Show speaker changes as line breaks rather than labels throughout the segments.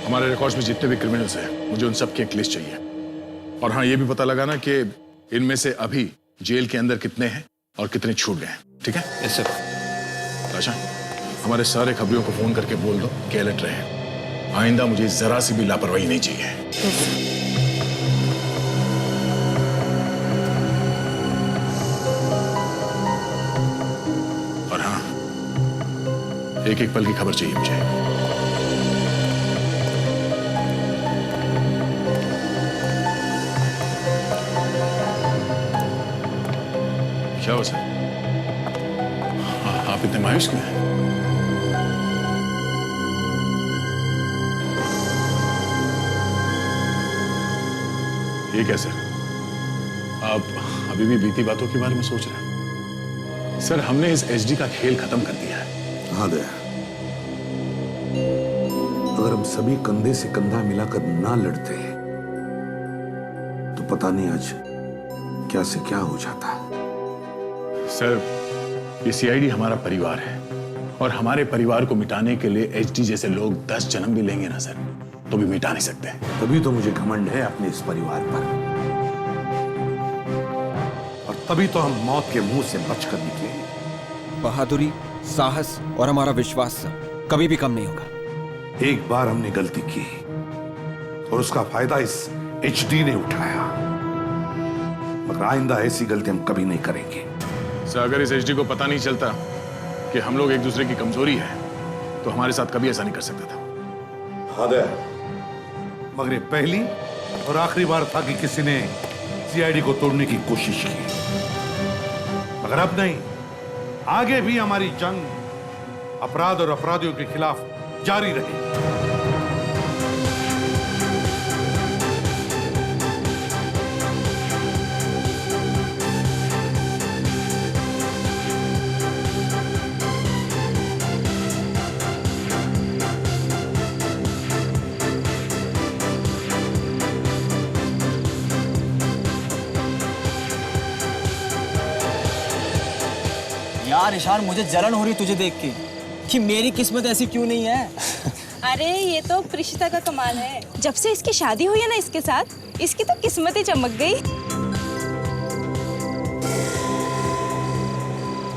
हमारे रिकॉर्ड्स में जितने भी क्रिमिनल्स हैं, मुझे उन सब की एक लिस्ट चाहिए। और हाँ, ये भी पता लगाना कि इनमें से अभी जेल के अंदर कितने हैं और कितने छूट गए हैं। ठीक है?
Yes sir.
अच्छा, हमारे सारे खबरियों को फोन करके बोल दो कि अलर्ट रहे। आइंदा मुझे जरा सी भी लापरवाही नहीं चाहिए। और हाँ, एक एक पल की खबर चाहिए मुझे। क्या हुआ सर? आप इतने मायूस क्यों हैं? ये क्या सर? आप अभी भी बीती बातों के बारे में सोच रहे हैं? सर, हमने इस एचडी का खेल खत्म कर दिया है।
हाँ दया, अगर हम सभी कंधे से कंधा मिलाकर ना लड़ते तो पता नहीं आज क्या से क्या हो जाता।
सर, ये सीआईडी हमारा परिवार है और हमारे परिवार को मिटाने के लिए एचडी जैसे लोग 10 जन्म भी लेंगे ना सर, तो भी मिटा नहीं सकते।
तभी तो मुझे घमंड है अपने इस परिवार पर, और तभी तो हम मौत के मुंह से बचकर निकले।
बहादुरी, साहस और हमारा विश्वास कभी भी कम नहीं होगा।
एक बार हमने गलती की और उसका फायदा इस एचडी ने उठाया, मगर आइंदा ऐसी गलती हम कभी नहीं करेंगे।
सर, अगर इस एचडी को पता नहीं चलता कि हम लोग एक दूसरे की कमजोरी है, तो हमारे साथ कभी ऐसा नहीं कर सकता था।
हाँ दया, मगर ये पहली और आखिरी बार था कि किसी ने सीआईडी को तोड़ने की कोशिश की, मगर अब नहीं। आगे भी हमारी जंग अपराध और अपराधियों के खिलाफ जारी रहेगी।
यार ईशान, मुझे जलन हो रही तुझे देख के कि मेरी किस्मत ऐसी क्यों नहीं है।
अरे ये तो प्रिशिता का कमाल है। जब से इसकी शादी हुई है ना इसके साथ, इसकी तो किस्मत ही चमक गई।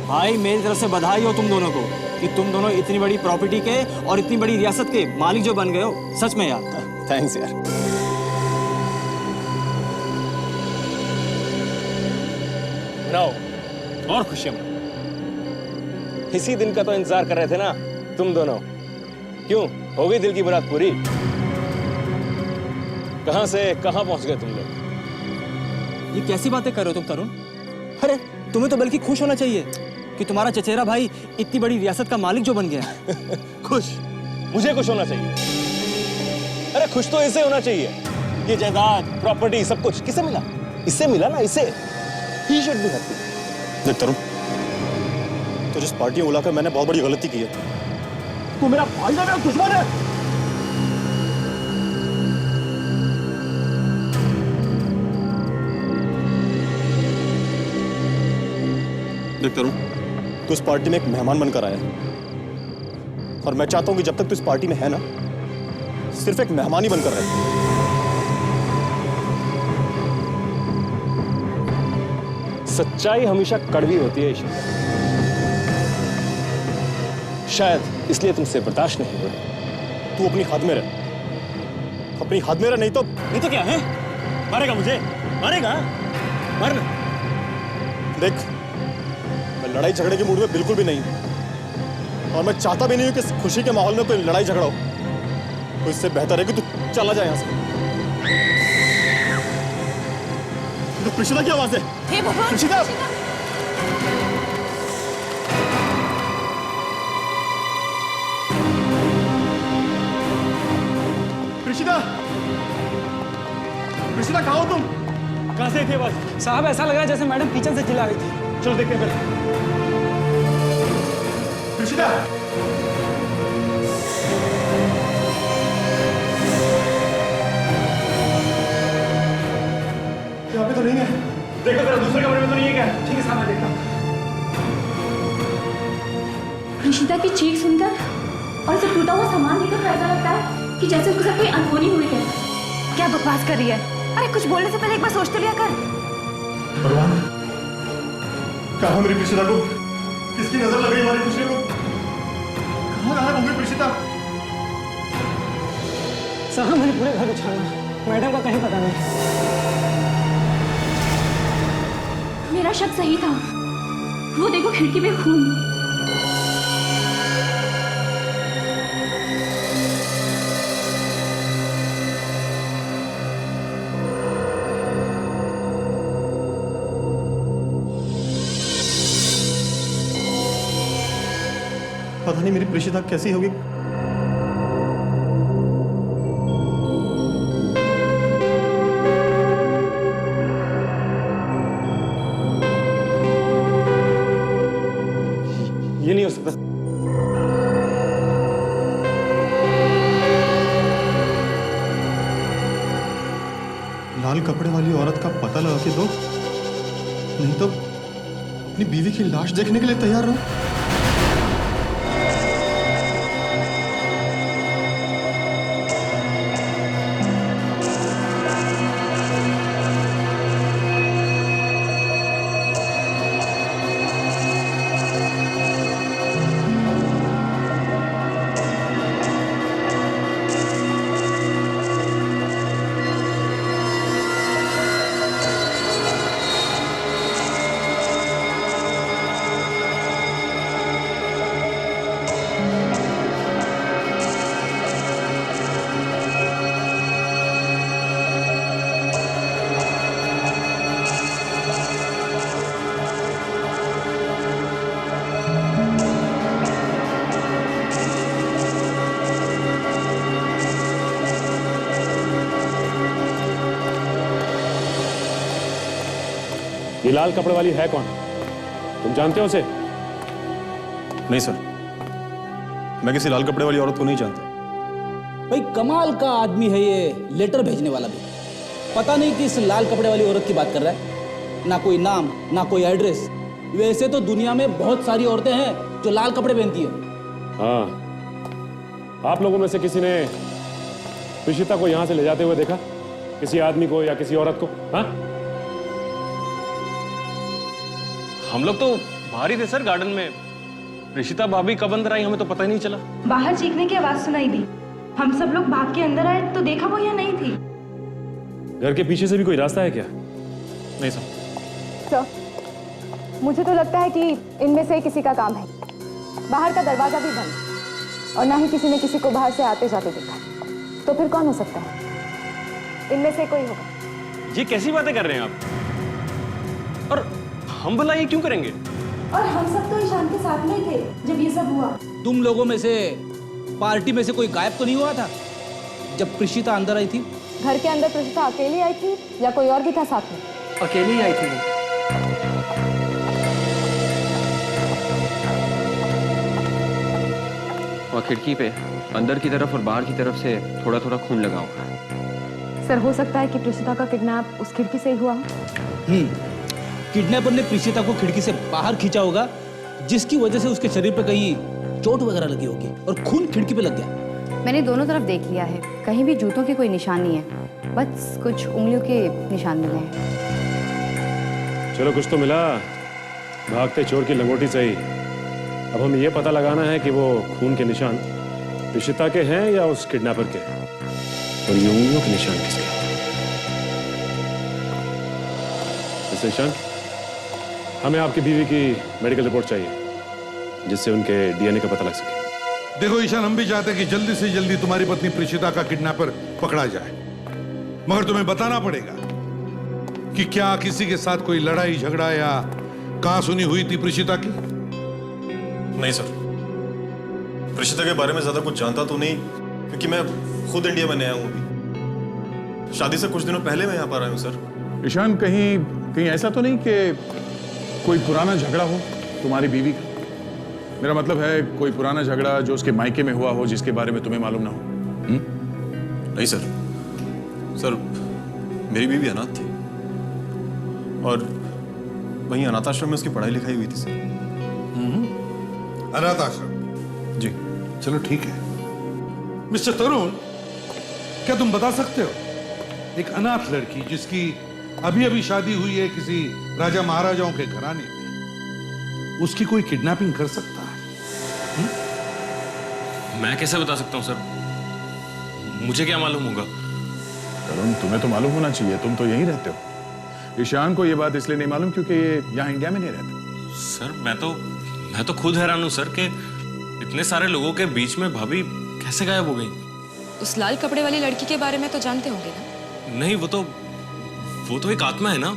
भाई, मेरी तरफ से बधाई हो तुम दोनों को कि तुम दोनों इतनी बड़ी प्रॉपर्टी के और इतनी बड़ी रियासत के मालिक जो बन गए हो। सच में यार, थैंक्स यार।
मनाओ और खुशियां मनाओ। इसी दिन का तो इंतजार कर रहे थे ना तुम दोनों। क्यों, हो गई दिल की मुराद पूरी? कहां से कहां पहुंच गए तुम लोग?
ये कैसी बातें कर रहे हो तुम तरुण? अरे तुम्हें तो बल्कि खुश होना चाहिए कि तुम्हारा चचेरा भाई इतनी बड़ी रियासत का मालिक जो बन गया।
खुश? मुझे खुश होना चाहिए? अरे खुश तो इसे होना चाहिए। ये जायदाद, प्रॉपर्टी, सब कुछ किसे मिला? इससे मिला ना, इसे। He should be happy.
देख तरुण, तो जिस पार्टी में बुलाकर मैंने बहुत बड़ी गलती की है।
तू मेरा भाई है, मेरा दुश्मन है।
देख तरुण, तू इस पार्टी में एक मेहमान बनकर आया है, और मैं चाहता हूं कि जब तक तू इस पार्टी में है ना, सिर्फ एक मेहमान ही बनकर रहे।
सच्चाई हमेशा कड़वी होती है ईश्वर। शायद इसलिए तुमसे बर्दाश्त नहीं हुआ।
तू अपनी हद में रह, अपनी हद में रह, नहीं तो
क्या है? मारेगा मुझे? मारेगा? मारना।
देख, मैं लड़ाई झगड़े के मूड में बिल्कुल भी नहीं हूं, और मैं चाहता भी नहीं हूं कि इस खुशी के माहौल में कोई लड़ाई झगड़ा हो। तो इससे बेहतर है कि तू चला जाए यहां से। तो प्रिशिता की आवाज है।
हे भगवान!
प्रिशिता! प्रिशिता! प्रिशिता, कहाँ हो तुम?
कहां से थी आवाज?
साहब, ऐसा लग रहा है जैसे मैडम किचन से चिल्ला रही थी।
चलो देखते हैं पहले।
प्रिशिता! यहाँ पे तो नहीं है।
देखो जरा, दूसरे कमरे में तो नहीं है क्या? ठीक है साहब, मैं देखता हूं।
प्रिशिता की चीख सुनकर और इसे टूटा हुआ सामान देखकर कैसा लगता है? कि जैसे उसके साथ कोई अनहोनी हुई है।
क्या बकवास कर रही है? अरे कुछ बोलने से पहले एक बार सोच तो लिया कर।
भगवान, कहाँ मेरी प्रीशिता को? किसकी नजर लग गई हमारी खुशी को? कहाँ है मेरी प्रीशिता?
साहब मैंने पूरे घर उछाला, मैडम का कहीं पता नहीं।
मेरा शक सही था, वो देखो खिड़की पे खून।
पता नहीं मेरी प्रीशिता कैसी होगी।
ये नहीं हो सकता।
लाल कपड़े वाली औरत का पता लगा के दो, नहीं तो अपनी बीवी की लाश देखने के लिए तैयार रहो।
ये लाल कपड़े वाली है कौन? तुम जानते हो उसे?
नहीं सर, मैं किसी लाल कपड़े वाली औरत को नहीं जानता।
भाई कमाल का आदमी है ये, लेटर भेजने वाला भी। पता नहीं किस लाल कपड़े वाली औरत की बात कर रहा है। ना कोई नाम, ना कोई एड्रेस। वैसे तो दुनिया में बहुत सारी औरतें हैं जो लाल कपड़े पहनती है।
हाँ, आप लोगों में से किसी ने प्रीशिता को यहां से ले जाते हुए देखा? किसी आदमी को या किसी औरत को? हाँ?
हम लोग तो बाहर ही थे सर, गार्डन में। प्रीशिता भाभी कब अंदर आई हमें तो पता ही नहीं चला।
बाहर चीखने की आवाज सुनाई दी, हम सब लोग भाग के अंदर आए तो देखा वो यहाँ नहीं थी।
घर के पीछे से भी कोई रास्ता है क्या?
नहीं सर।
सर, मुझे तो लगता है कि इनमें से किसी का काम है। बाहर का दरवाजा भी बंद और ना ही किसी ने किसी को बाहर से आते जाते देखा। तो फिर कौन हो सकता है? इनमें से कोई होगा।
ये कैसी बातें कर रहे हैं आप? और हम भला ये क्यों करेंगे?
और हम सब तो ईशान के साथ में थे जब ये सब हुआ।
तुम लोगों में से पार्टी में से कोई गायब तो नहीं हुआ था जब प्रीशिता अंदर आई थी?
घर के अंदर प्रीशिता अकेली आई थी या कोई और भी था साथ में?
अकेली ही आई थी वो।
और खिड़की पे अंदर की तरफ और बाहर की तरफ से थोड़ा थोड़ा खून लगा हुआ है।
सर, हो सकता है कि प्रीशिता का किडनैप उस खिड़की से ही हुआ हो।
किडनैपर ने प्रीशिता को खिड़की से बाहर खींचा होगा, जिसकी वजह से उसके शरीर पे कहीं चोट वगैरह लगी होगी और खून खिड़की पे लग गया।
मैंने दोनों तरफ देख लिया है, कहीं भी जूतों की कोई निशान नहीं है, बस कुछ उंगलियों के निशान मिले हैं।
चलो कुछ तो मिला, भागते चोर की लंगोटी सही। अब हमें यह पता लगाना है कि वो खून के निशान प्रीशिता के हैं या उस किडनैपर के, और ये उंगलियों के निशान किसके? मिस्टर ईशान, हमें आपकी बीवी की मेडिकल रिपोर्ट चाहिए जिससे उनके डीएनए का पता लग सके।
देखो ईशान, हम भी चाहते हैं कि जल्दी से जल्दी तुम्हारी पत्नी प्रीशिता का किडनैपर पकड़ा जाए, मगर तुम्हें बताना पड़ेगा कि क्या किसी के साथ कोई लड़ाई झगड़ा या कहासुनी हुई थी प्रीशिता की?
नहीं सर, प्रीशिता के बारे में ज्यादा कुछ जानता तो नहीं, क्योंकि मैं खुद इंडिया में नया हूं अभी। शादी से कुछ दिनों पहले मैं यहाँ पर आया हूँ सर।
ईशान, कहीं ऐसा तो नहीं कि कोई पुराना झगड़ा हो तुम्हारी बीवी का? मेरा मतलब है कोई पुराना झगड़ा जो उसके मायके में हुआ हो, जिसके बारे में तुम्हें मालूम ना हो।
नहीं सर, सर मेरी बीवी अनाथ थी और वहीं अनाथ आश्रम में उसकी पढ़ाई लिखाई हुई थी सर।
अनाथ आश्रम?
जी।
चलो ठीक है। मिस्टर तरुण, क्या तुम बता सकते हो एक अनाथ लड़की जिसकी अभी अभी शादी हुई है किसी राजा महाराजाओं के घराने में, उसकी कोई किडनैपिंग कर सकता है?
मैं कैसे बता सकता हूँ सर? मुझे क्या मालूम होगा?
तरुण, तुम्हें तो मालूम होना चाहिए, तुम तो यहीं रहते हो। ईशान को ये बात इसलिए नहीं मालूम क्योंकि ये यहाँ इंडिया में नहीं रहते।
सर मैं तो खुद हैरान हूँ सर कि इतने सारे लोगों के बीच में भाभी कैसे गायब हो गई।
उस लाल कपड़े वाली लड़की के बारे में तो जानते होंगे ना?
नहीं, वो तो एक आत्मा है ना।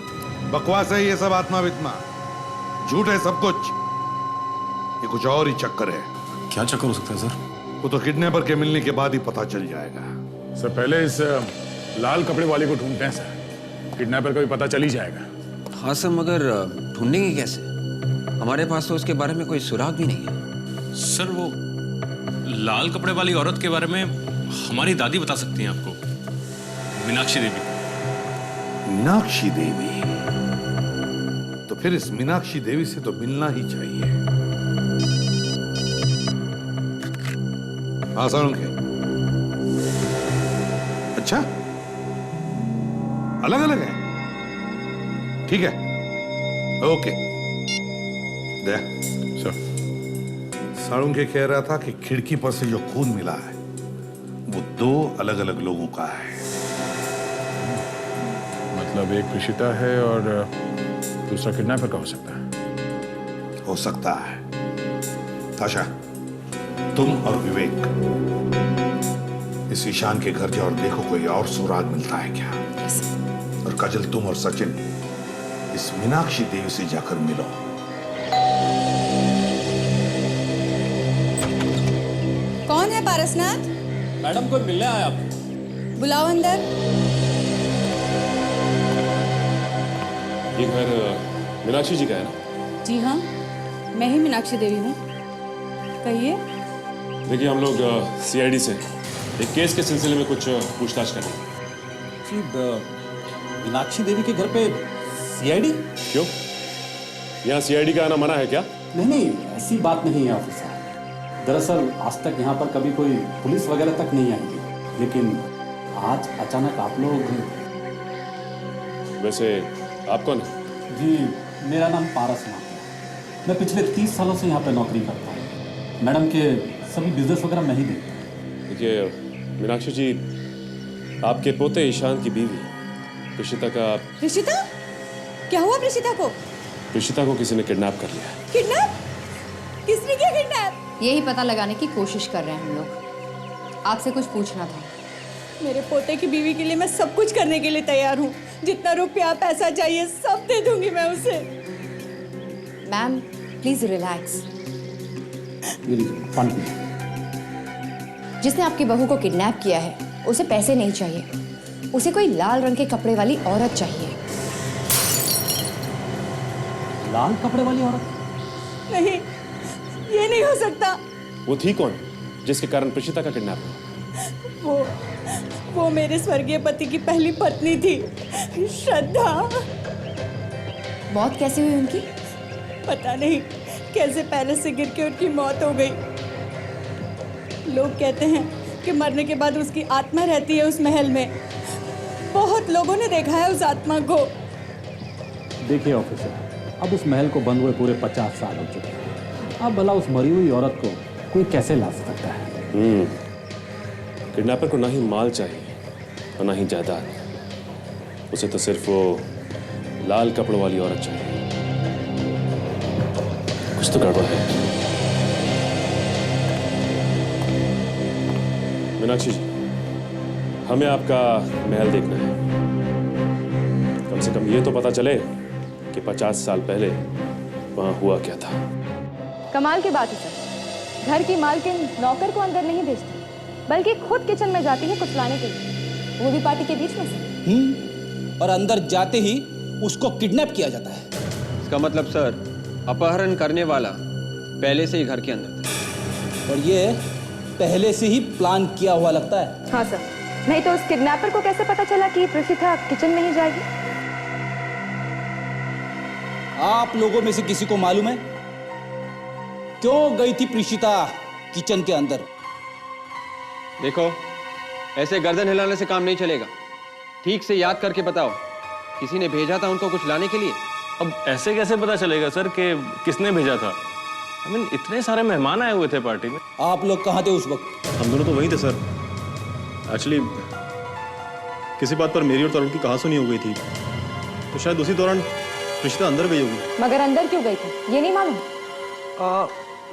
बकवास है ये सब, आत्मा वित्मा झूठ है सब कुछ। ये कुछ और ही चक्कर है।
क्या चक्कर हो सकता है सर?
वो तो किडनैपर के मिलने के बाद ही पता चल जाएगा।
सर पहले इस लाल कपड़े वाले को ढूंढते हैं सर, किडनैपर का भी पता चल ही जाएगा।
हाँ सर, मगर ढूंढेंगे कैसे? हमारे पास तो उसके बारे में कोई सुराग भी नहीं है।
सर वो लाल कपड़े वाली औरत के बारे में हमारी दादी बता सकती हैं आपको, मीनाक्षी देवी।
मीनाक्षी देवी? तो फिर इस मीनाक्षी देवी से तो मिलना ही चाहिए। आसान के अच्छा, अलग अलग है, ठीक है, ओके। दे साळुंके कह रहा था कि खिड़की पर से जो खून मिला है वो 2 अलग अलग लोगों का है।
मतलब एक प्रीशिता है और दूसरा किडनैपर का हो सकता है।
हो सकता है। ताशा, तुम और विवेक इस ईशान के घर जाओ और देखो कोई और सुराग मिलता है क्या। और काजल, तुम और सचिन इस मीनाक्षी देवी से जाकर मिलो।
कौन है पारसनाथ?
मैडम कोई मिलने आया आपको।
बुलाओ अंदर।
ये घर मीनाक्षी जी का है ना?
जी हाँ, मैं ही मीनाक्षी देवी हूँ। कहिए।
देखिए, हम लोग सीआईडी से एक केस के सिलसिले में कुछ पूछताछ कर रहे हैं।
जी, मीनाक्षी देवी के घर पे सीआईडी?
क्यों, यहाँ सीआईडी का आना मना है क्या?
नहीं, ऐसी बात नहीं है ऑफिसर। दरअसल आज तक यहाँ पर कभी कोई पुलिस वगैरह तक नहीं आई, लेकिन आज अचानक आप लोग।
वैसे आप कौन है?
जी, मेरा नाम पारसनाथ है। मैं पिछले 30 सालों से यहाँ पे नौकरी करता हूँ। मैडम के सभी बिजनेस वगैरह मैं ही देखता हूँ।
देखिए मीनाक्षी जी, आपके पोते ईशान की बीवी प्रीशिता का।
प्रीशिता? क्या हुआ प्रीशिता को?
प्रीशिता को किसी ने किडनैप कर लिया है।
किडनैप? किसने किया किडनैप?
यही पता लगाने की कोशिश कर रहे हैं हम लोग। आपसे कुछ पूछना था।
मेरे पोते की बीवी के लिए मैं सब कुछ करने के लिए तैयार हूँ। जितना रुपया पैसा चाहिए सब दे दूंगी मैं उसे।
Ma'am please relax. जिसने आपकी बहू को किडनैप किया है उसे पैसे नहीं चाहिए, उसे कोई लाल रंग के कपड़े वाली औरत चाहिए।
लाल कपड़े वाली औरत?
नहीं, ये नहीं हो सकता।
वो थी कौन जिसके कारण प्रीशिता का किडनैप हुआ?
वो मेरे स्वर्गीय पति की पहली पत्नी थी, श्रद्धा।
मौत कैसे हुई उनकी?
पता नहीं कैसे पैलेस से गिर के उनकी मौत हो गई। लोग कहते हैं कि मरने के बाद उसकी आत्मा रहती है उस महल में। बहुत लोगों ने देखा है उस आत्मा को।
देखिए ऑफिसर, अब उस महल को बंद हुए पूरे 50 साल हो चुके हैं। अब भला उस मरी हुई औरत को कोई कैसे ला सकता है?
किडनैपर को ना ही माल चाहिए और ना ही जायदाद, उसे तो सिर्फ वो लाल कपड़ों वाली औरत चाहिए। कुछ तो गड़बड़ है। मीनाक्षी जी, हमें आपका महल देखना है। कम से कम ये तो पता चले कि 50 साल पहले वहां हुआ क्या था।
कमाल की बात है सर, घर की मालकिन नौकर को अंदर नहीं भेजती, बल्कि खुद किचन में जाती है कुछ लाने के लिए, वो भी पार्टी के बीच में से।
और अंदर जाते ही उसको किडनैप किया जाता है।
इसका मतलब सर, अपहरण करने वाला पहले से ही घर के अंदर था।
और ये पहले से ही प्लान किया हुआ लगता है।
हाँ सर, नहीं तो उस किडनैपर को कैसे पता चला कि प्रीशिता किचन में ही जाएगी?
आप लोगों में से किसी को मालूम है क्यों गई थी प्रीशिता किचन के अंदर?
देखो, ऐसे गर्दन हिलाने से काम नहीं चलेगा। ठीक से याद करके बताओ, किसी ने भेजा था उनको कुछ लाने के लिए?
अब ऐसे कैसे पता चलेगा सर कि किसने भेजा था? I mean, इतने सारे मेहमान आए हुए थे पार्टी में।
आप लोग कहाँ थे उस वक्त?
हम दोनों तो वहीं थे सर। एक्चुअली किसी बात पर मेरी और तरुण की कहासुनी हो गई थी, तो शायद उसी दौरान रिश्ता अंदर गई होगी।
मगर अंदर क्यों गई थी ये नहीं मालूम?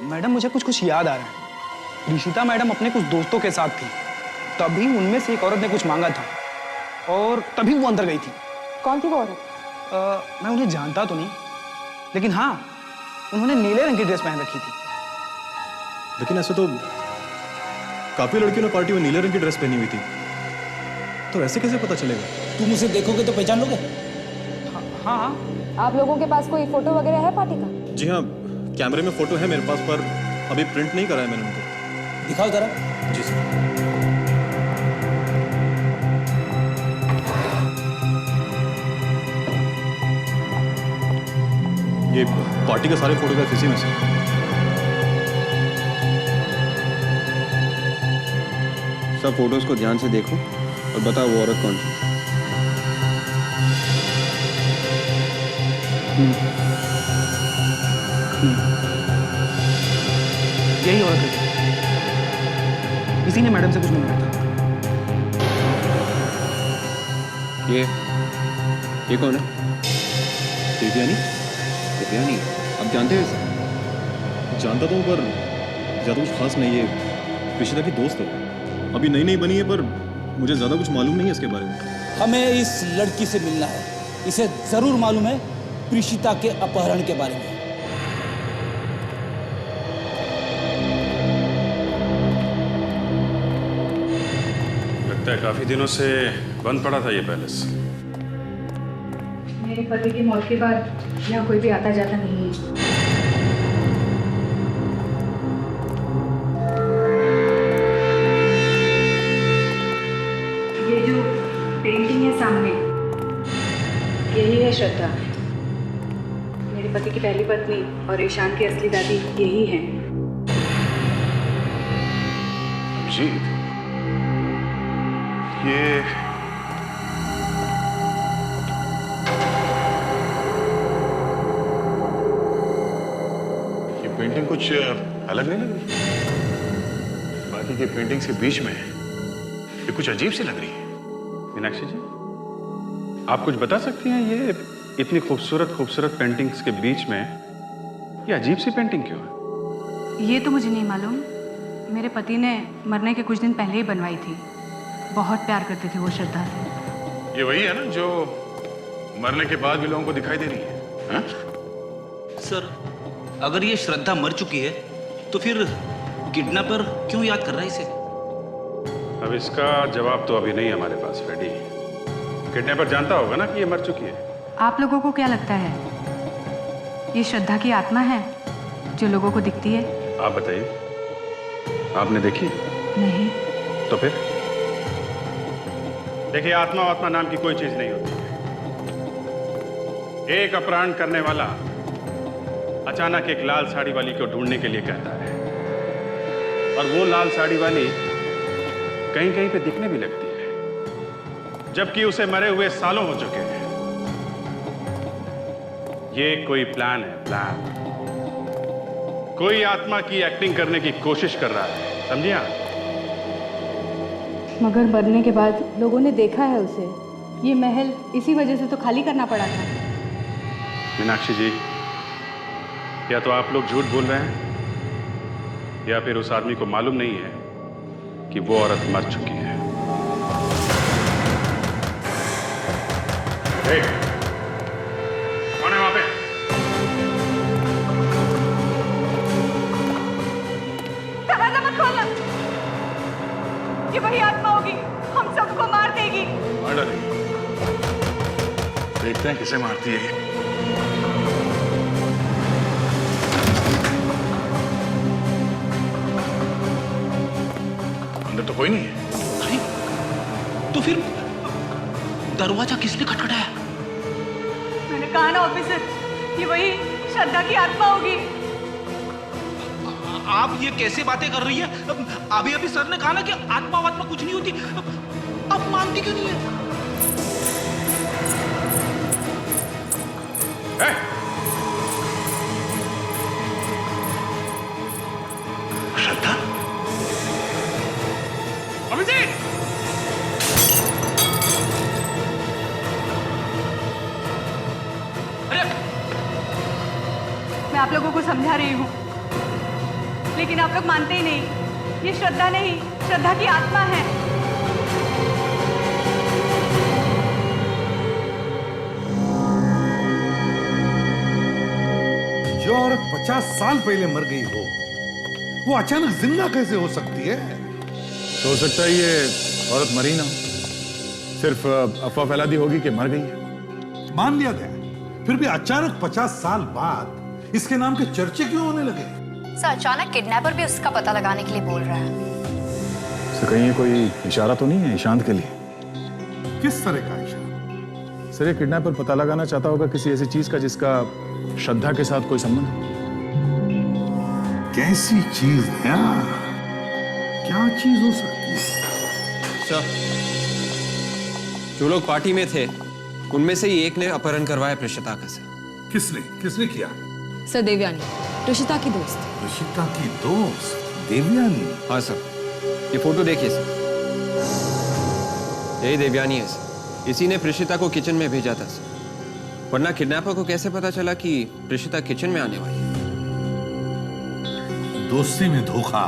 मैडम मुझे कुछ याद आ रहा है। ऋषिता मैडम अपने कुछ दोस्तों के साथ थी, तभी उनमें से एक औरत ने कुछ मांगा था और तभी वो अंदर गई थी।
कौन थी वो औरत?
मैं उन्हें जानता तो नहीं, लेकिन हाँ, उन्होंने नीले रंग की ड्रेस पहन रखी थी।
लेकिन ऐसे तो काफी लड़कियों ने पार्टी में नीले रंग की ड्रेस पहनी हुई थी, तो ऐसे कैसे पता चलेगा?
तुम उसे देखोगे तो पहचान लोगे?
हाँ।
आप लोगों के पास कोई फोटो वगैरह है पार्टी का?
जी हाँ, कैमरे में फोटो है मेरे पास, पर अभी प्रिंट नहीं करा है मैंने उनको।
दिखाओ जरा।
जी सर। ये पार्टी के सारे फोटोग्राफ इसी में से।
सब फोटोज को ध्यान से देखो और बताओ वो औरत कौन सी।
यही औरत है, इसी ने मैडम से कुछ मांगा था।
ये कौन है?
देवयानी।
देवयानी? आप जानते हो इसे?
जानता तो हूँ, पर ज़्यादा कुछ खास नहीं है। प्रीशिता की दोस्त है, अभी नई नई बनी है, पर मुझे ज़्यादा कुछ मालूम नहीं है इसके बारे में।
हमें इस लड़की से मिलना है। इसे जरूर मालूम है प्रीशिता के अपहरण के बारे में।
लगता है काफी दिनों से बंद पड़ा था ये पैलेस।
मेरे पति की मौत के बाद यहाँ कोई भी आता जाता नहीं है। ये जो पेंटिंग है सामने, यही है श्रद्धा। मेरे पति की पहली पत्नी और ईशान की असली दादी यही है।
अभिजीत, ये पेंटिंग कुछ अलग नहीं लग रही? बाकी के पेंटिंग्स के बीच में ये कुछ अजीब सी लग रही है।
मीनाक्षी जी, आप कुछ बता सकती हैं ये इतनी खूबसूरत खूबसूरत पेंटिंग्स के बीच में ये अजीब सी पेंटिंग क्यों है?
ये तो मुझे नहीं मालूम। मेरे पति ने मरने के कुछ दिन पहले ही बनवाई थी। बहुत प्यार करते थे वो श्रद्धा से।
ये वही है ना जो मरने के बाद भी लोगों को दिखाई दे रही है? हाँ?
सर, अगर ये श्रद्धा मर चुकी है तो फिर किडनैपर क्यों याद कर रहा है इसे?
अब इसका जवाब तो अभी नहीं हमारे पास, फ्रेडी। किडनैपर जानता होगा ना कि ये मर चुकी है।
आप लोगों को क्या लगता है ये श्रद्धा की आत्मा है जो लोगों को दिखती है?
आप बताइए, आपने देखी?
नहीं।
तो फिर देखिए, आत्मा नाम की कोई चीज नहीं होती है। एक अपराध करने वाला अचानक एक लाल साड़ी वाली को ढूंढने के लिए कहता है, और वो लाल साड़ी वाली कहीं कहीं पे दिखने भी लगती है, जबकि उसे मरे हुए सालों हो चुके हैं। ये कोई प्लान है, प्लान। कोई आत्मा की एक्टिंग करने की कोशिश कर रहा है, समझिए आप?
मगर मरने के बाद लोगों ने देखा है उसे। ये महल इसी वजह से तो खाली करना पड़ा था।
मीनाक्षी जी, या तो आप लोग झूठ बोल रहे हैं, या फिर उस आदमी को मालूम नहीं है कि वो औरत मर चुकी है। कौन है वहां पे?
दरवाजा मत खोलना, ये वही आत्मा होगी, हम सबको मार देगी।
मार डालेगी। देखते हैं किसे मारती है। अंदर तो कोई नहीं है।
अरे, तो फिर दरवाजा किसने खटखटाया?
मैंने कहा ना ऑफिसर, ये वही श्रद्धा की आत्मा होगी।
आप ये कैसे बातें कर रही है? अभी अभी सर ने कहा ना कि आत्मा वात्मा कुछ नहीं होती। अब मानती क्यों नहीं है?
श्रद्धा,
अभिजीत,
मैं आप लोगों को समझा रही हूँ, लेकिन आप लोग मानते ही नहीं। ये श्रद्धा नहीं, श्रद्धा की आत्मा है।
जो औरत 50 साल पहले मर गई हो, वो अचानक जिंदा कैसे हो सकती है?
तो हो सकता है ये औरत मरी ना हो, सिर्फ अफवाह फैला दी होगी कि मर गई है।
मान लिया गया, फिर भी अचानक 50 साल बाद इसके नाम के चर्चे क्यों होने लगे?
सर, अचानक किडनैपर भी उसका पता लगाने के लिए बोल रहा है।
सर कहीं ये कोई इशारा तो नहीं है ईशांत के लिए?
किस तरह का इशारा?
सर ये किडनैपर पता लगाना चाहता होगा किसी ऐसी चीज का जिसका श्रद्धा के साथ कोई संबंध हो।
कैसी चीज है? क्या चीज हो सकती है?
सर, जो लोग पार्टी में थे उनमें से ही एक ने अपहरण करवाया प्रेषिता का। सर
किसने किया?
सर, देवयानी, ऋषिता की दोस्त।
ऋषिता की दोस्त देवयानी?
हाँ सर, ये फोटो देखिए सर, यही देवयानी है सर। इसी ने प्रेषिता को किचन में भेजा था सर, वरना किडनैपर को कैसे पता चला कि प्रेषिता किचन में आने वाली है?
दोस्ती में धोखा।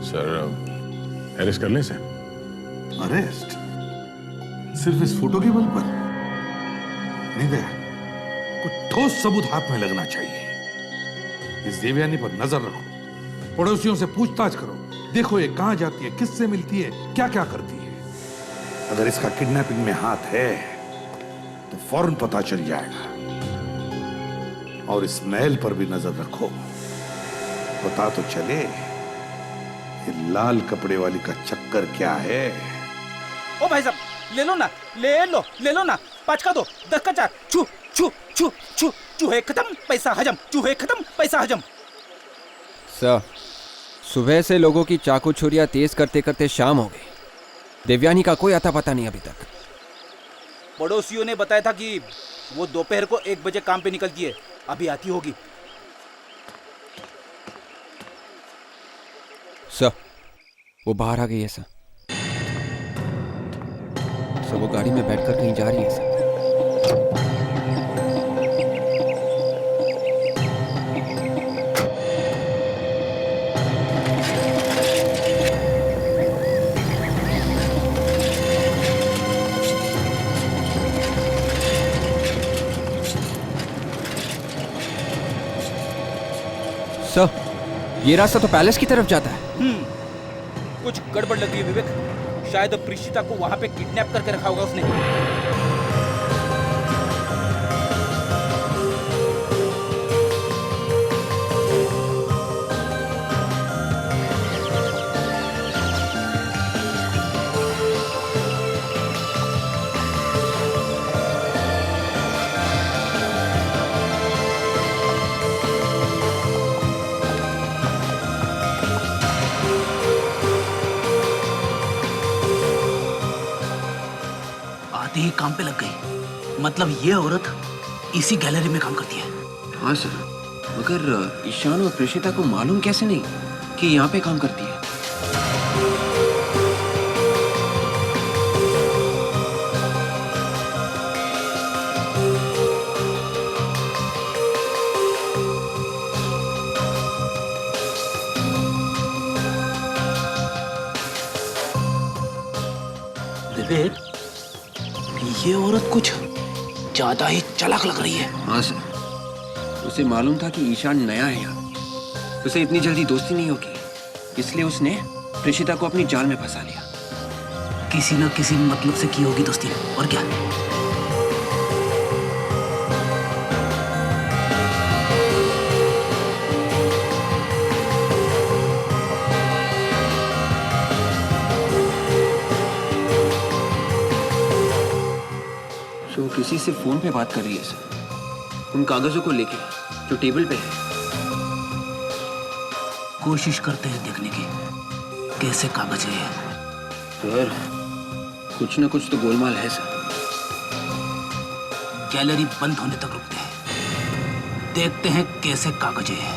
सर अरेस्ट कर लें सर?
अरेस्ट? सिर्फ इस फोटो के बल पर नहीं गया, कुछ ठोस सबूत हाथ में लगना चाहिए। इस देवयानी पर नजर रखो, पड़ोसियों से पूछताछ करो, देखो ये कहां जाती है, किससे मिलती है, क्या क्या करती है। अगर इसका किडनैपिंग में हाथ है तो फौरन पता चल जाएगा। और इस महल पर भी नजर रखो, पता तो चले ये लाल कपड़े वाली का चक्कर क्या है।
ओ भाई साहब, ले लो ना, ले लो ना, 5 का 2, 10 का 4। छू छू छू छू, चूहे खत्म पैसा हजम, चूहे खत्म पैसा हजम।
सर, सुबह से लोगों की चाकू छुरियां तेज करते करते शाम हो गई। देवयानी का कोई अता पता नहीं अभी तक।
पड़ोसियों ने बताया था कि वो दोपहर को 1 बजे काम पे निकलती है, अभी आती होगी।
सर, वो बाहर आ गई है सर। सर, वो गाड़ी में बैठकर कहीं जा रही है सर। सर, ये रास्ता तो पैलेस की तरफ जाता है।
कुछ गड़बड़ लग रही है विवेक, शायद प्रीशिता को वहां पे किडनैप करके रखा होगा उसने।
ही काम पे लग गई। मतलब ये औरत इसी गैलरी में काम करती है।
हाँ सर, मगर ईशान और प्रेषिता को मालूम कैसे नहीं कि यहाँ पे काम करती है?
विवेक, ये औरत कुछ ज्यादा ही चालाक लग रही है।
हाँ सर, उसे मालूम था कि ईशान नया है यहाँ, उसे इतनी जल्दी दोस्ती नहीं होगी, इसलिए उसने प्रेषिता को अपनी जाल में फंसा लिया।
किसी न किसी मतलब से की होगी दोस्ती, और क्या।
तो किसी से फोन पे बात कर रही है सर, उन कागजों को लेके जो टेबल पे है।
कोशिश करते हैं देखने की कैसे कागज है ये।
सर कुछ ना कुछ तो गोलमाल है सर।
गैलरी बंद होने तक रुकते हैं, देखते हैं कैसे कागज है।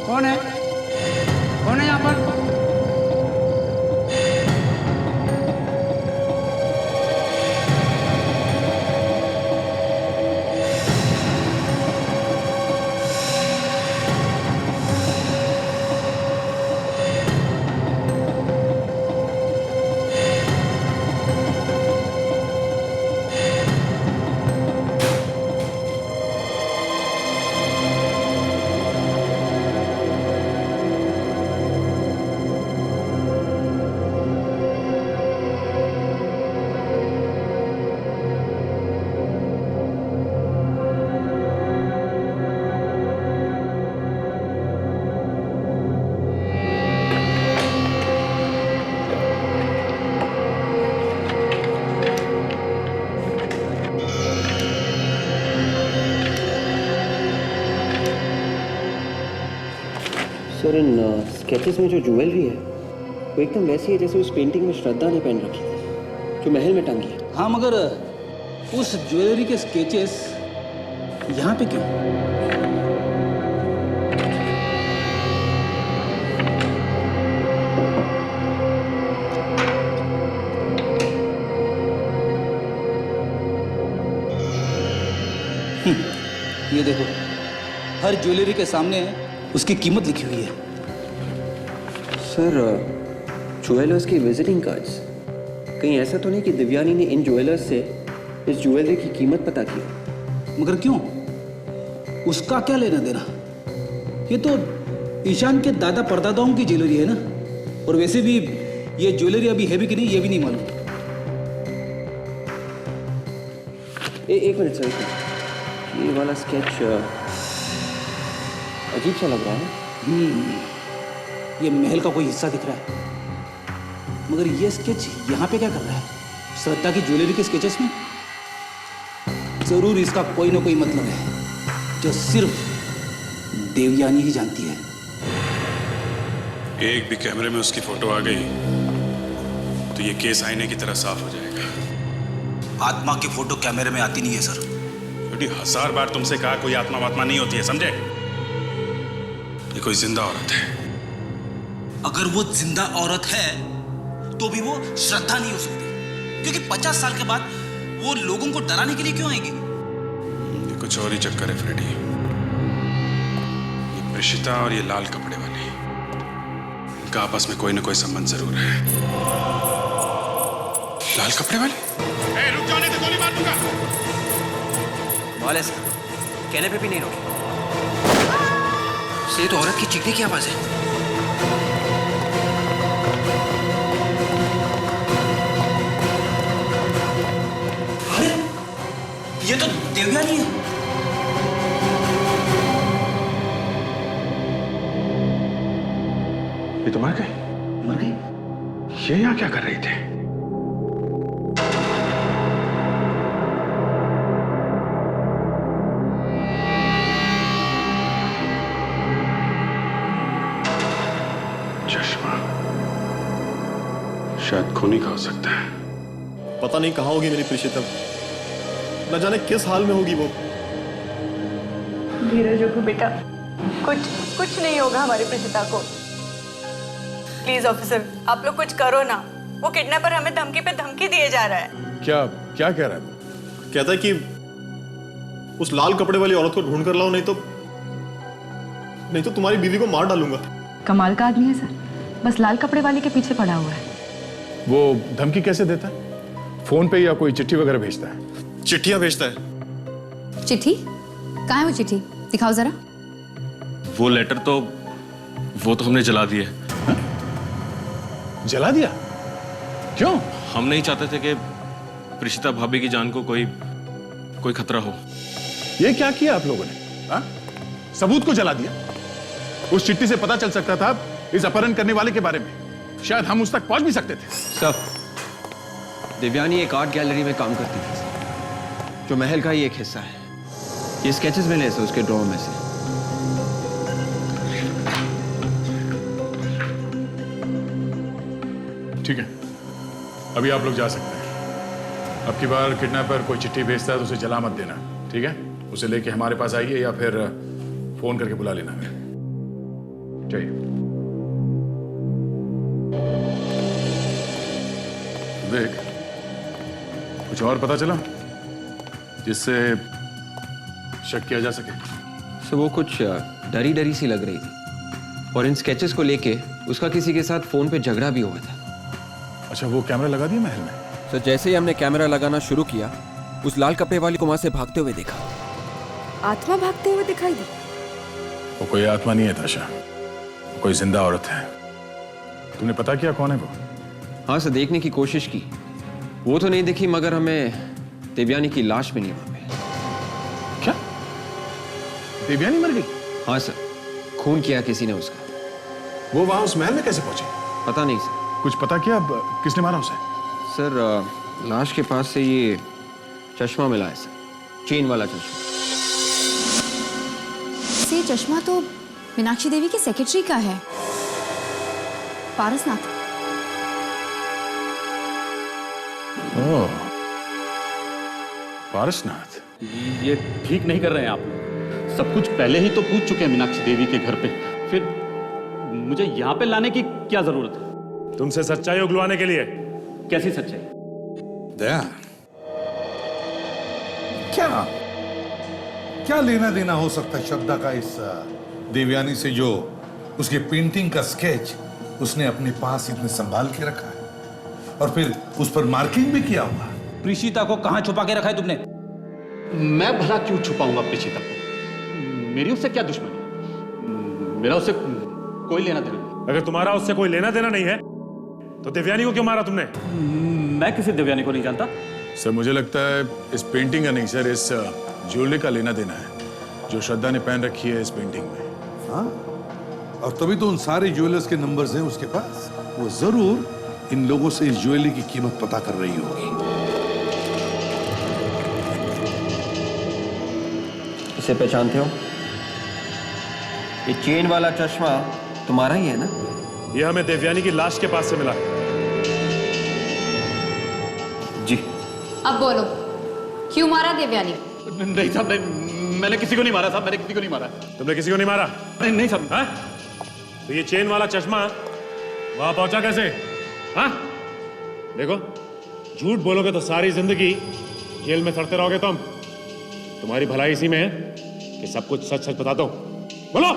कौन है? कौन है यहाँ पर?
सर इन स्केचेस में जो ज्वेलरी है वो एकदम वैसी है जैसे उस पेंटिंग में श्रद्धा ने पहन रखी थी जो महल में टंगी है।
हाँ, मगर उस ज्वेलरी के स्केचेस यहाँ पे क्यों? ये देखो, हर ज्वेलरी के सामने उसकी कीमत लिखी हुई है।
सर ज्वेलर्स की विजिटिंग कार्ड्स, कहीं ऐसा तो नहीं कि दिव्यानी ने इन ज्वेलर्स से इस ज्वेलरी की कीमत पता की?
मगर क्यों? उसका क्या लेना देना? ये तो ईशान के दादा परदादाओं की ज्वेलरी है ना। और वैसे भी ये ज्वेलरी अभी है भी कि नहीं ये भी नहीं मालूम।
एक मिनट सर, ये वाला स्केच अजीब सा लग रहा है।
ये महल का कोई हिस्सा दिख रहा है, मगर ये स्केच यहाँ पे क्या कर रहा है? श्रद्धा की ज्वेलरी के स्केचेस में जरूर इसका कोई ना कोई मतलब है जो सिर्फ देवयानी ही जानती है।
एक भी कैमरे में उसकी फोटो आ गई तो ये केस आईने की तरह साफ हो जाएगा।
आत्मा की फोटो कैमरे में आती नहीं है सर।
बेटी 1000 बार तुमसे कहा कोई आत्मा वात्मा नहीं होती है, समझे? ये कोई जिंदा औरत है।
अगर वो जिंदा औरत है तो भी वो श्रद्धा नहीं हो सकती, क्योंकि 50 साल के बाद वो लोगों को डराने के लिए क्यों आएगी?
ये कुछ और ही चक्कर है फ्रेडी। ये प्रेषिता और ये लाल कपड़े वाली, इनका आपस में कोई ना कोई संबंध जरूर है। लाल कपड़े वाली? रुक जाने दे, गोली मार दूंगा।
वाले सर, कहने पे भी नहीं रोके। ये तो औरत की चीखने की आवाज है।
अरे ये तो देवयानी है।
ये तो मर गई।
मर गई?
ये यहाँ क्या कर रही थे? चश्मा शायद खूनी का हो सकता है।
पता नहीं कहाँ होगी मेरी प्रीशिता, न जाने किस हाल में होगी वो।
धीरज रखो बेटा, कुछ नहीं होगा हमारी प्रीशिता को। प्लीज ऑफिसर, आप लोग कुछ करो ना। वो किडनैपर हमें धमकी पे धमकी दिए जा रहा है।
क्या क्या कह रहा है?
कहता है कि उस लाल कपड़े वाली औरत को ढूंढ कर लाओ, नहीं तो तुम्हारी बीवी को मार डालूंगा।
कमाल का आदमी है सर, बस लाल कपड़े वाले के पीछे पड़ा हुआ है।
वो धमकी कैसे देता है? फोन पे या कोई चिट्ठी वगैरह भेजता है?
चिट्ठियां भेजता है।
चिट्ठी? कहाँ है वो चिट्ठी? दिखाओ जरा।
वो लेटर तो हमने जला दिए।
जला दिया? क्यों?
हम नहीं चाहते थे कि प्रिशिता भाभी की जान को कोई खतरा हो।
ये क्या किया आप लोगों ने? हा? सबूत को जला दिया। उस चिट्ठी से पता चल सकता था इस अपहरण करने वाले के बारे में। शायद हम उस तक पहुंच भी सकते थे।
सर, दिव्यानी एक आर्ट गैलरी में काम करती थी जो महल का ही एक हिस्सा है। ये स्केचेस मिले थे उसके ड्रॉ में से।
ठीक है, अभी आप लोग जा सकते हैं। अब की बार किडनैपर कोई चिट्ठी भेजता है तो उसे जला मत देना, ठीक है? उसे लेके हमारे पास आइए या फिर फोन करके बुला लेना है। जाइए। देख, कुछ और पता चला जिससे शक किया जा सके?
सो वो कुछ डरी डरी सी लग रही थी और इन स्केचेस को लेके उसका किसी के साथ फोन पे झगड़ा भी हुआ था।
अच्छा, वो कैमरा लगा दिया महल में?
सर, जैसे ही हमने कैमरा लगाना शुरू किया, उस लाल कपड़े वाली को वहां से भागते हुए देखा।
आत्मा भागते हुए दिखाई दी?
वो कोई आत्मा नहीं है ताशा, वो कोई जिंदा औरत है। तुमने पता किया कौन है वो?
हाँ सर, देखने की कोशिश की। वो तो नहीं दिखी, मगर हमें देवयानी की लाश मिली वहां पे।
क्या? देवयानी मर गई?
हाँ सर, खून किया किसी ने उसका।
वो वहां उस महल में कैसे पहुंचे?
पता नहीं सर।
कुछ पता किया अब किसने मारा उसे?
सर, लाश के पास से ये चश्मा मिला है सर, चेन वाला चश्मा।
से चश्मा तो मीनाक्षी देवी के सेक्रेटरी का है, पारसनाथ।
ओह, पारसनाथ।
ये ठीक नहीं कर रहे हैं आप। सब कुछ पहले ही तो पूछ चुके हैं मीनाक्षी देवी के घर पे, फिर मुझे यहाँ पे लाने की क्या जरूरत है?
तुमसे सच्चाई उगलवाने के लिए।
कैसी सच्चाई?
दया, क्या लेना देना हो सकता है श्रद्धा का इस देवयानी से जो उसके पेंटिंग का स्केच उसने अपने पास इतने संभाल के रखा है और फिर उस पर मार्किंग भी किया हुआ?
प्रीशिता को कहां छुपा के रखा है तुमने?
मैं भला क्यों छुपाऊंगा प्रीशिता को? मेरी उससे क्या दुश्मनी है? मेरा उससे कोई लेना देना नहीं।
अगर तुम्हारा उससे कोई लेना देना नहीं है तो देवयानी को क्यों मारा तुमने?
मैं किसी देवयानी को नहीं जानता।
सर, मुझे लगता है इस पेंटिंग का नहीं सर, इस ज्वेलरी का लेना देना है जो श्रद्धा ने पहन रखी है इस पेंटिंग में।
हाँ, और तभी तो उन सारे ज्वेलर्स के नंबर्स हैं उसके पास। वो जरूर इन लोगों से इस ज्वेलरी की कीमत पता कर रही होगी।
इसे पहचानते हो? ये चेन वाला चश्मा तुम्हारा ही है ना?
ये हमें देवयानी की लाश के पास से मिला है।
जी।
अब बोलो, क्यों मारा देवयानी?
नहीं साहब, मैंने किसी को नहीं मारा साहब, मैंने किसी को नहीं मारा।
तुमने किसी को नहीं मारा?
नहीं साहब।
हाँ? तो ये चेन वाला चश्मा वहां पहुंचा कैसे? हाँ? देखो, झूठ बोलोगे तो सारी जिंदगी जेल में सड़ते रहोगे तुम। तुम्हारी भलाई इसी में है कि सब कुछ सच सच बता दो। बोलो।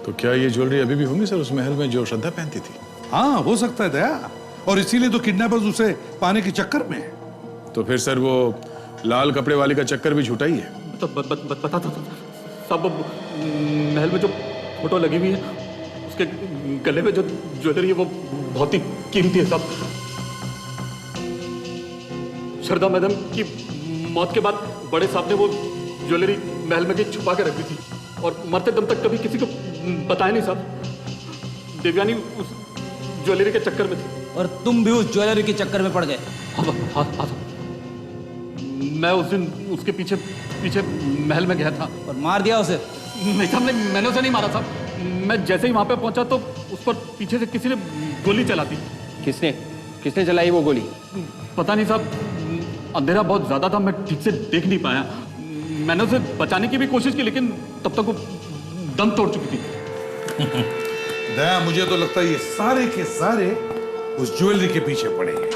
तो क्या ये ज्वेलरी अभी भी होंगी सर उस महल में जो श्रद्धा पहनती थी?
हाँ, हो सकता है दया, और इसीलिए तो किडनैपर्स उसे पाने के चक्कर में।
तो फिर सर वो लाल कपड़े वाले का चक्कर भी झूठा ही है?
तो बता सब महल में जो फोटो लगी हुई है उसके गले में जो ज्वेलरी है वो बहुत ही कीमती है साहब। श्रद्धा मैडम की मौत के बाद बड़े साहब ने वो ज्वेलरी महल में छुपा के रखी थी और मरते दम तक कभी किसी को बताया नहीं साहब। देवयानी उस ज्वेलरी के चक्कर में थी।
और तुम भी उस ज्वेलरी के चक्कर में पड़ गए?
हाँ। मैं उस दिन उसके पीछे महल में गया था।
और मार दिया उसे?
नहीं साहब, मैंने उसे नहीं मारा साहब। मैं जैसे ही वहां पे पहुंचा तो उस पर पीछे से किसी ने गोली चला दी।
किसने चलाई वो गोली?
पता नहीं साहब, अंधेरा बहुत ज्यादा था, मैं ठीक से देख नहीं पाया। मैंने उसे बचाने की भी कोशिश की लेकिन तब तक वो दम तोड़ चुकी थी।
दया, मुझे तो लगता है ये सारे के सारे उस ज्वेलरी के पीछे पड़े हैं।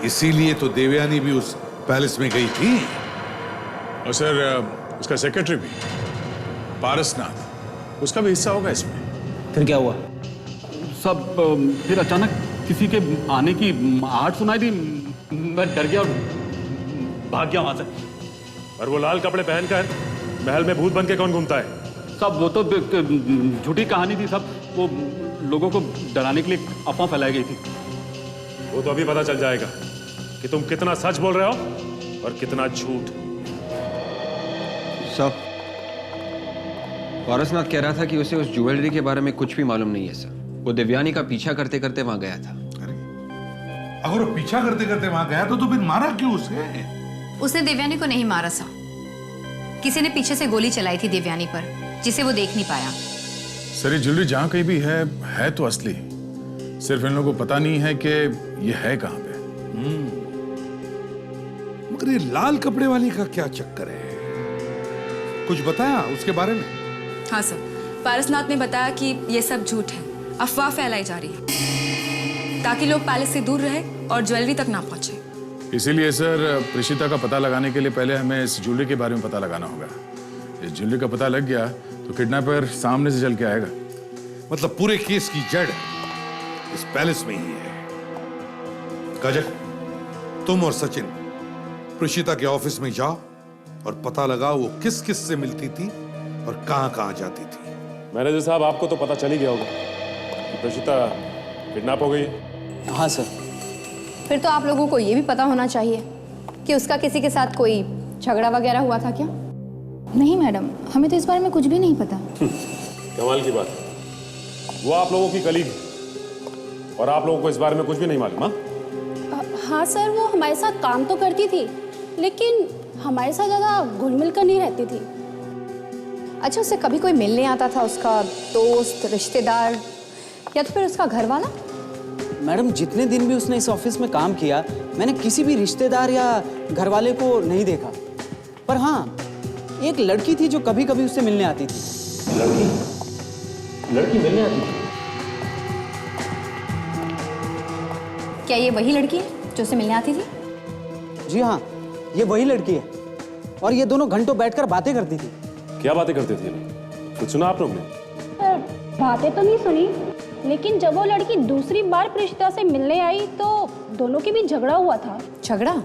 इसीलिए तो देवयानी भी उस पैलेस में गई थी।
और सर उसका सेक्रेटरी भी पारसनाथ, उसका भी हिस्सा होगा इसमें।
फिर क्या हुआ?
सब फिर अचानक किसी के आने की आहट सुनाई दी। मैं डर गया और भाग गया वहां से।
और वो लाल कपड़े पहनकर महल में भूत बन के कौन घूमता है?
सब वो तो झूठी कहानी थी सब। वो लोगों को डराने के लिए अफवाह फैलाई गई थी।
वो तो अभी पता चल जाएगा कि तुम कितना सच बोल रहे हो और कितना झूठ।
सर, पारसनाथ कह रहा था कि उसे उस ज्वेलरी के बारे में कुछ भी मालूम नहीं है सर। वो दिव्यानी का पीछा करते करते वहां गया था।
अगर वो पीछा करते करते वहां गया तो फिर मारा क्यों उसे?
उसने देवयानी को नहीं मारा सा। किसी ने पीछे से गोली चलाई थी देवयानी पर, जिसे वो देख नहीं पाया।
सर ये ज्वेलरी जहां कहीं भी है तो असली, सिर्फ इन लोगों को पता नहीं है कि ये है कहां पे।
मगर ये लाल कपड़े वाली का क्या चक्कर है? कुछ बताया उसके बारे में?
हाँ सर, पारसनाथ ने बताया कि ये सब झूठ है, अफवाह फैलाई जा रही है ताकि लोग पैलेस से दूर रहे और ज्वेलरी तक ना पहुंचे।
इसीलिए सर प्रेषिता का पता लगाने के लिए पहले हमें इस ज्वेलरी के बारे में पता लगाना होगा। इस ज्वेलरी का पता लग गया तो किडनैपर सामने से चल के आएगा।
मतलब पूरे केस की जड़ इस पैलेस में ही है। काजल, तुम और सचिन प्रेषिता के ऑफिस में जाओ और पता लगाओ वो किस किस से मिलती थी और कहां कहां जाती थी।
मैनेजर साहब, आपको तो पता चल ही गया होगा कि प्रेषिता किडनैप हो गई है।
हाँ सर।
फिर तो आप लोगों को ये भी पता होना चाहिए कि उसका किसी के साथ कोई झगड़ा वगैरह हुआ था क्या?
नहीं मैडम, हमें तो इस बारे में कुछ भी नहीं पता।
कमाल की बात है। वो आप लोगों की कलीग है और आप लोगों को इस बारे में कुछ भी नहीं मालूम?
हाँ सर, वो हमारे साथ काम तो करती थी लेकिन हमारे साथ ज़्यादा घुल मिल कर नहीं रहती थी।
अच्छा, उसे कभी कोई मिलने आता था, उसका दोस्त, रिश्तेदार या तो फिर उसका घर वाला?
मैडम, जितने दिन भी उसने इस ऑफिस में काम किया, मैंने किसी भी रिश्तेदार या घर वाले को नहीं देखा। पर हाँ, एक लड़की थी जो कभी कभी उससे मिलने आती थी।
लड़की मिलने आती थी?
क्या ये वही लड़की है जो उसे मिलने आती थी?
जी हाँ, ये वही लड़की है और ये दोनों घंटों बैठकर बातें करती थी।
क्या बातें करते थे लोग? कुछ सुना आप लोग ने?
बातें तो नहीं सुनी, लेकिन जब वो लड़की दूसरी बार प्रेषिता से मिलने आई तो दोनों के बीच झगड़ा हुआ था।
झगड़ा?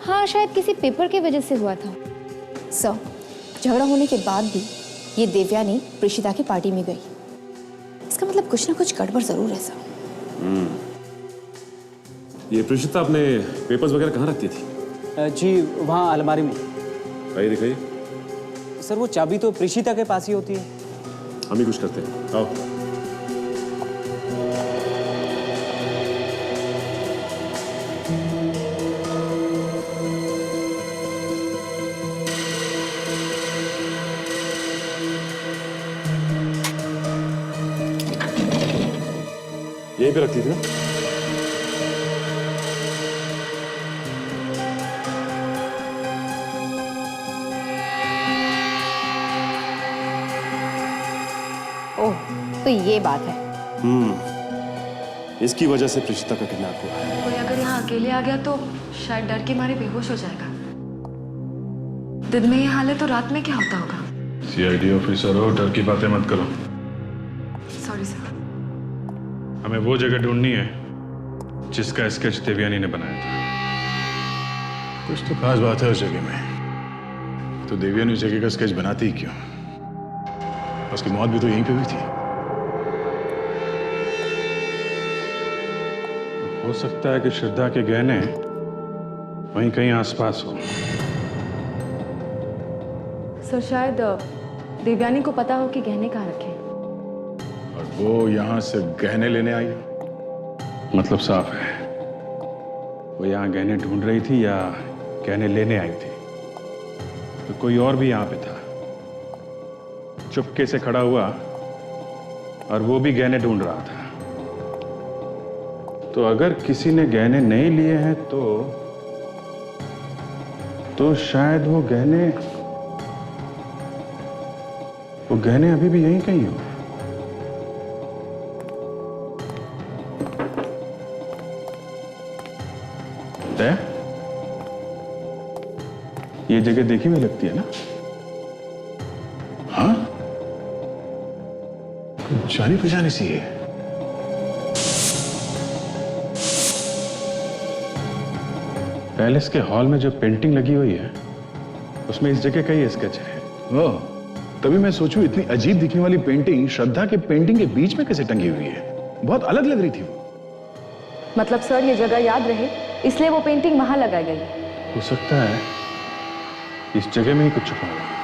हाँ, शायद किसी पेपर की वजह से हुआ था। सर, झगड़ा होने के बाद भी ये देवयानी प्रेषिता की पार्टी में गई। इसका मतलब कुछ ना कुछ गड़बड़ जरूर है सर।
ये प्रेषिता अपने पेपर्स वगैरह कहाँ रखती थी?
जी, वहाँ अलमारी में।
भाई दिखाइए।
सर, वो चाबी तो प्रेषिता के पास ही होती है।
हम ही कुछ करते हैं, आओ। यहीं पे रखती थी ना?
ओह, तो ये बात है।
इसकी वजह से प्रेषिता का किडनैप हुआ है।
कोई अगर यहाँ अकेले आ गया तो शायद डर के मारे बेहोश हो जाएगा। दिन में ये हाल है तो रात में क्या होता होगा?
सीआईडी ऑफिसर हो, डर की बातें मत करो।
Sorry sir.
हमें वो जगह ढूंढनी है जिसका स्केच देवयानी ने बनाया था।
कुछ तो खास बात है उस जगह में। तो देवयानी उस जगह का स्केच बनाती ही क्यों? उसकी मौत भी तो यहीं पे हुई थी।
हो सकता है कि श्रद्धा के गहने वहीं कहीं आसपास हो।
सर, शायद देवयानी को पता हो कि गहने कहाँ रखे।
और वो यहाँ से गहने लेने आई?
मतलब साफ है, वो यहाँ गहने ढूंढ रही थी या गहने लेने आई थी। तो कोई और भी यहाँ पे था, चुपके से खड़ा हुआ और वो भी गहने ढूंढ रहा था। तो अगर किसी ने गहने नहीं लिए हैं तो शायद वो गहने अभी भी यहीं कहीं हो। ये जगह देखी हुई लगती है ना?
हाँ, जानी पहचानी सी है।
पैलेस के हॉल में जो पेंटिंग लगी हुई है उसमें इस जगह का ही स्केच है।
ओह, तभी मैं सोचूं इतनी अजीब दिखने वाली पेंटिंग श्रद्धा के पेंटिंग के बीच में कैसे टंगी हुई है। बहुत अलग लग रही थी वो।
मतलब सर ये जगह याद रहे इसलिए वो पेंटिंग वहां लगाई गई है।
हो सकता है इस जगह में ही कुछ छुपा हुआ है।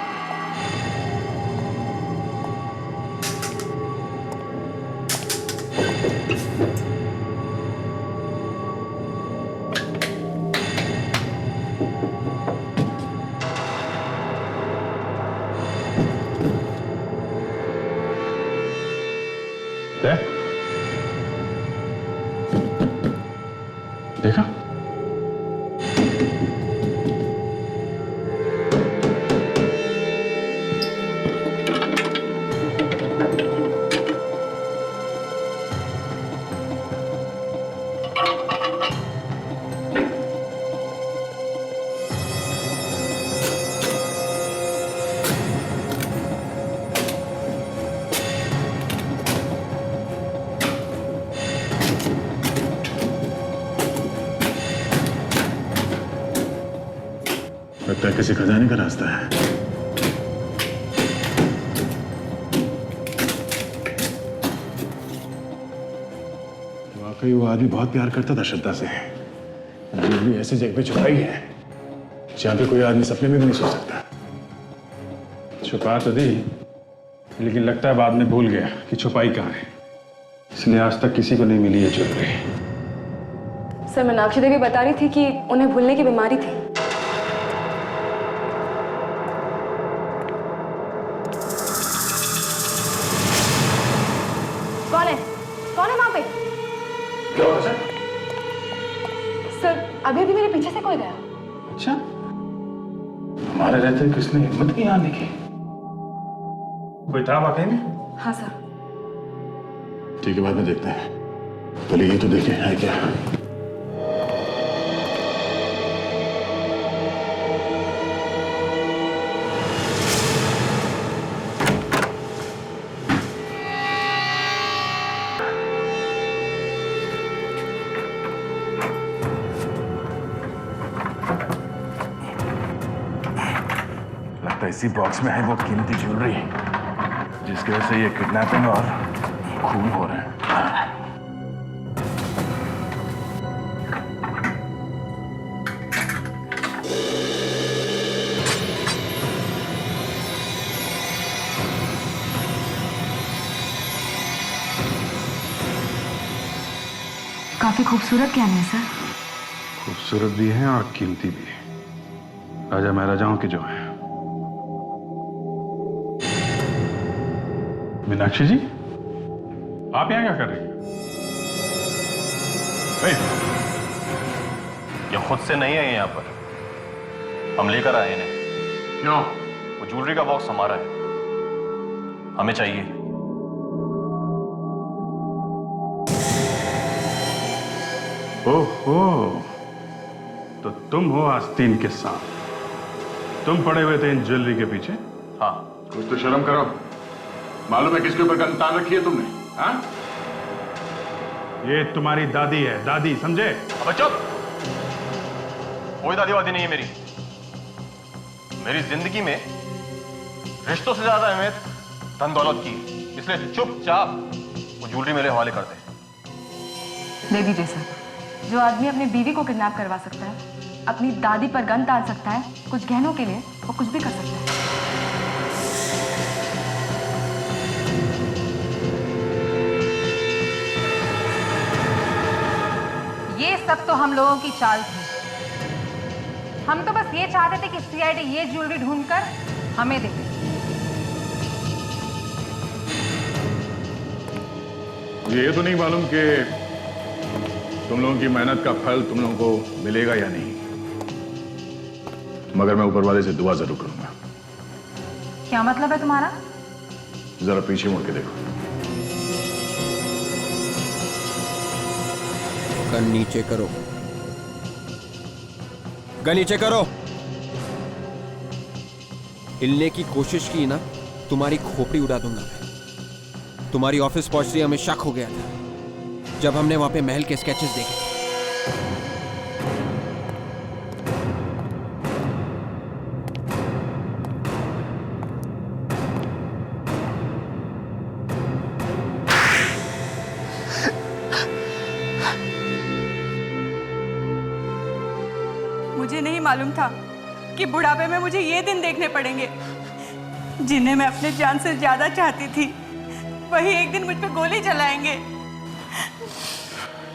देखा?
लगता है किसी खजाने का रास्ता है। वाकई वो आदमी बहुत प्यार करता था श्रद्धा से। जो भी ऐसी जगह पे छुपाई है जहां पे कोई आदमी सपने में भी नहीं सो सकता।
छुपा तो दी, लेकिन लगता है बाद में भूल गया कि छुपाई कहाँ है, इसलिए आज तक किसी को नहीं मिली है ज्वेलरी।
सर मीनाक्षी देवी बता रही थी कि उन्हें भूलने की बीमारी थी। कौन है वहां पे?
क्या हुआ सर?
सर अभी भी मेरे पीछे से कोई गया।
अच्छा, हमारे रहते किसने हिम्मत की आने की?
कोई था वाकई में?
हाँ सर।
ठीक है, बाद में देखते हैं। पहले ये तो देखें है क्या। इसी बॉक्स में है वो कीमती ज्वेलरी जिसकी वजह से ये किडनैपिंग और खून हो रहे हैं।
काफी खूबसूरत गहने हैं सर।
खूबसूरत भी हैं और कीमती भी। राजा महाराजाओं के जो हैं। मीनाक्षी जी, आप यहाँ क्या कर रही हैं?
ये खुद से नहीं है यहाँ पर, हम लेकर आए इन्हें।
क्यों?
वो ज्वेलरी का बॉक्स हमारा है, हमें चाहिए।
ओहो, तो तुम हो आस्तीन के साथ। तुम पड़े हुए थे इन ज्वेलरी के पीछे?
हाँ।
कुछ तो शर्म करो। मालूम है किसके ऊपर गन तान रखी है तुमने? हाँ?
ये तुम्हारी दादी है, दादी, समझे?
अब चुप। कोई दादी वादी नहीं है मेरी। मेरी जिंदगी में रिश्तों से ज्यादा अहमियत धन दौलत की, इसलिए चुपचाप वो ज्वेलरी मेरे हवाले कर दे।
ले दीजिए सर। जो आदमी अपनी बीवी को किडनैप करवा सकता है, अपनी दादी पर गन तान सकता है, कुछ गहनों के लिए वो कुछ भी कर सकता है।
ये सब तो हम लोगों की चाल थी। हम तो बस ये चाहते थे कि सीआईडी ये ज्वेलरी ढूंढकर हमें दे दे।
ये तो नहीं मालूम कि तुम लोगों की मेहनत का फल तुम लोगों को मिलेगा या नहीं, मगर मैं ऊपर वाले से दुआ जरूर करूंगा।
क्या मतलब है तुम्हारा?
जरा पीछे मुड़ के देखो।
गन नीचे करो, गन नीचे करो। हिलने की कोशिश की ना, तुम्हारी खोपड़ी उड़ा दूंगा मैं। तुम्हारी ऑफिस पहुंचते ही हमें शक हो गया था जब हमने वहां पे महल के स्केचेस देखे।
मालूम था कि बुढ़ापे में मुझे ये दिन देखने पड़ेंगे जिन्हें मैं अपने जान से ज्यादा चाहती थी, वही एक दिन मुझ पे गोली चलाएंगे।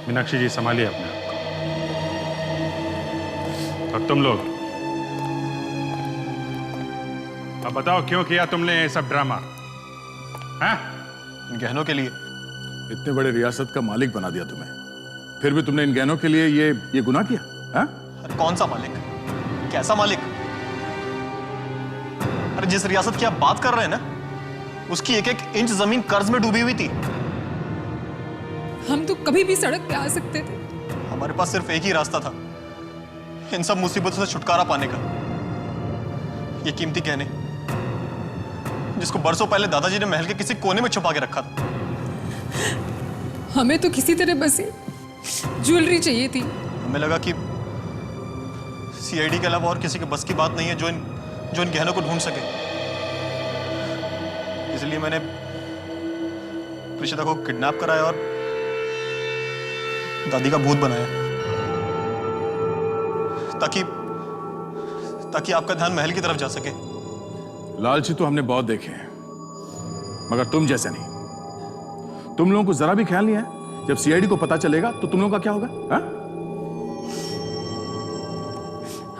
मीनाक्षी जी संभालिए अपने आप को। और तुम लोग अब बताओ क्यों किया तुमने ये सब ड्रामा? हैं?
गहनों के लिए।
इतने बड़े रियासत का मालिक बना दिया तुम्हें, फिर भी तुमने इन गहनों के लिए ये गुनाह किया? हैं?
अरे कौन सा मालिक? कैसा मालिक? अरे जिस रियासत की आप बात कर रहे हैं ना, उसकी एक एक इंच जमीन कर्ज में डूबी हुई थी।
हम तो कभी भी सड़क पे आ सकते थे।
हमारे पास सिर्फ एक ही रास्ता था इन सब मुसीबतों से छुटकारा पाने का। ये कीमती गहने जिसको बरसों पहले दादाजी ने महल के किसी कोने में छुपा के रखा था।
हमें तो किसी तरह बस ज्वेलरी चाहिए थी।
हमें लगा कि सीआईडी के अलावा और किसी के बस की बात नहीं है जो इन गहनों को ढूंढ सके। इसलिए मैंने प्रीशिता को किडनैप कराया और दादी का भूत बनाया ताकि आपका ध्यान महल की तरफ जा सके।
लालची तो हमने बहुत देखे हैं, मगर तुम जैसे नहीं। तुम लोगों को जरा भी ख्याल नहीं है जब सीआईडी को पता चलेगा तो तुम लोगों का क्या होगा? हा?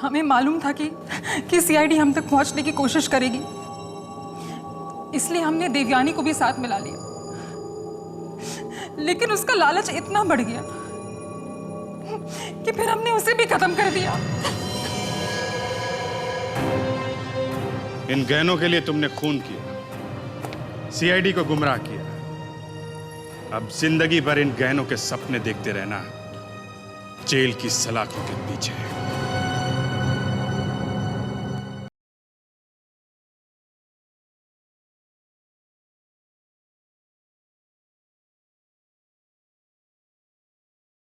हमें मालूम था कि सीआईडी हम तक पहुंचने की कोशिश करेगी, इसलिए हमने देवयानी को भी साथ मिला लिया। लेकिन उसका लालच इतना बढ़ गया कि फिर हमने उसे भी खत्म कर दिया।
इन गहनों के लिए तुमने खून किया, सीआईडी को गुमराह किया। अब जिंदगी भर इन गहनों के सपने देखते रहना जेल की सलाखों के पीछे।